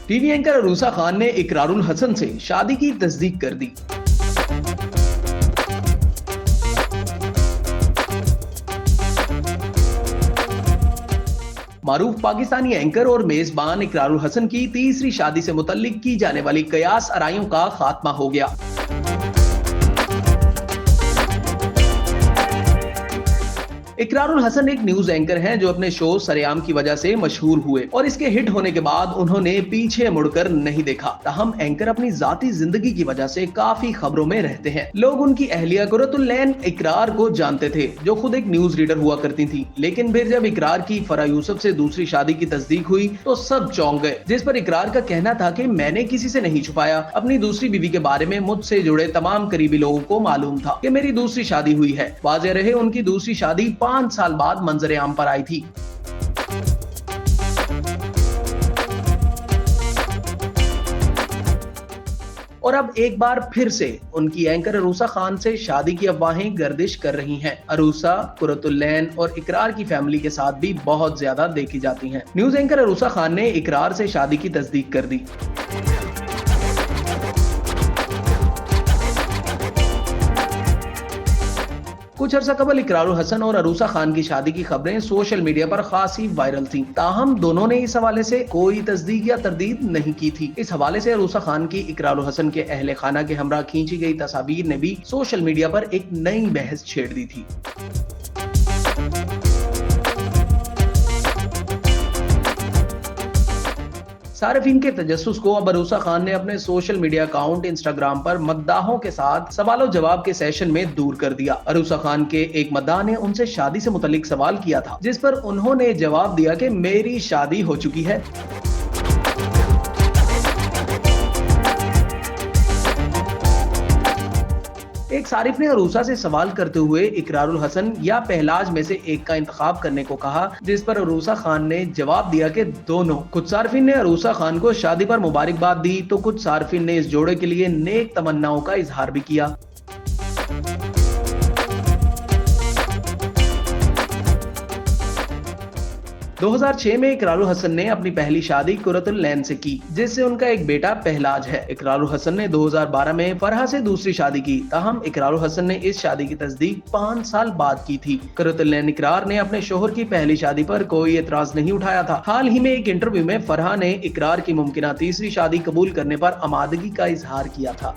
TV anchor Aroosa Khan ने इकरारुल हसन से शादी की तस्दीक कर दी। मारूफ पाकिस्तानी एंकर और मेजबान इकरारुल हसन की तीसरी शादी से मुतल्लिक की जाने वाली कयास आराइयों का खात्मा हो गया। इकरारुल हसन एक न्यूज एंकर हैं जो अपने शो सरेआम की वजह से मशहूर हुए और इसके हिट होने के बाद उन्होंने पीछे मुड़कर नहीं देखा। ताहम एंकर अपनी जाती जिंदगी की वजह से काफी खबरों में रहते हैं। लोग उनकी अहलिया कुरतुल्लैन इकरार को जानते थे जो खुद एक न्यूज रीडर हुआ करती थी, लेकिन फिर जब इकरार की फरा यूसुफ से दूसरी शादी की तस्दीक हुई तो सब चौंक गए, जिस पर इकरार का कहना था कि मैंने किसी से नहीं छुपाया। अपनी दूसरी बीवी के बारे में मुझसे जुड़े तमाम करीबी लोगों को मालूम था कि मेरी दूसरी शादी हुई है। वाज़ेह रहे उनकी दूसरी शादी 5 साल बाद मंजरे आम पर आई थी। और अब एक बार फिर से उनकी एंकर अरूसा खान से शादी की अफवाहें गर्दिश कर रही हैं। अरूसा, कुरतुल्लैन और इकरार की फैमिली के साथ भी बहुत ज्यादा देखी जाती हैं। न्यूज एंकर अरूसा खान ने इकरार से शादी की तस्दीक कर दी। कुछ अर्सा कबल इकरारुल हसन और अरूसा खान की शादी की खबरें सोशल मीडिया पर खासी वायरल थीं। ताहम दोनों ने इस हवाले से कोई तस्दीक या तरदीद नहीं की थी। इस हवाले से अरूसा खान की इकरारुल हसन के अहले खाना के हमरा खींची गई तस्वीर ने भी सोशल मीडिया पर एक नई बहस छेड़ दी थी। सारिफीन के तजस्सुस को अब अरूसा खान ने अपने सोशल मीडिया अकाउंट इंस्टाग्राम पर मद्दाहों के साथ सवालों जवाब के सेशन में दूर कर दिया। अरूसा खान के एक मद्दाह ने उनसे शादी से मुतल्लिक सवाल किया था, जिस पर उन्होंने जवाब दिया कि मेरी शादी हो चुकी है। एक सारिफ ने अरूसा से सवाल करते हुए इकरारुल हसन या पहलाज में से एक का इंतखाब करने को कहा, जिस पर अरूसा खान ने जवाब दिया कि दोनों। कुछ सारिफिन ने अरूसा खान को शादी पर मुबारकबाद दी तो कुछ सारिफिन ने इस जोड़े के लिए नेक तमन्नाओं का इजहार भी किया। 2006 में इकरारुल हसन ने अपनी पहली शादी कुरतुल्लैन से की, जिससे उनका एक बेटा पहलाज है। इकरारुल हसन ने 2012 में फरहा से दूसरी शादी की। ताहम इकरारुल हसन ने इस शादी की तस्दीक 5 साल बाद की थी। कुरतुल्लैन इकरार ने अपने शोहर की पहली शादी पर कोई एतराज नहीं उठाया था। हाल ही में एक इंटरव्यू में फरहा ने इकरार की मुमकिना तीसरी शादी कबूल करने पर आमादगी का इजहार किया था।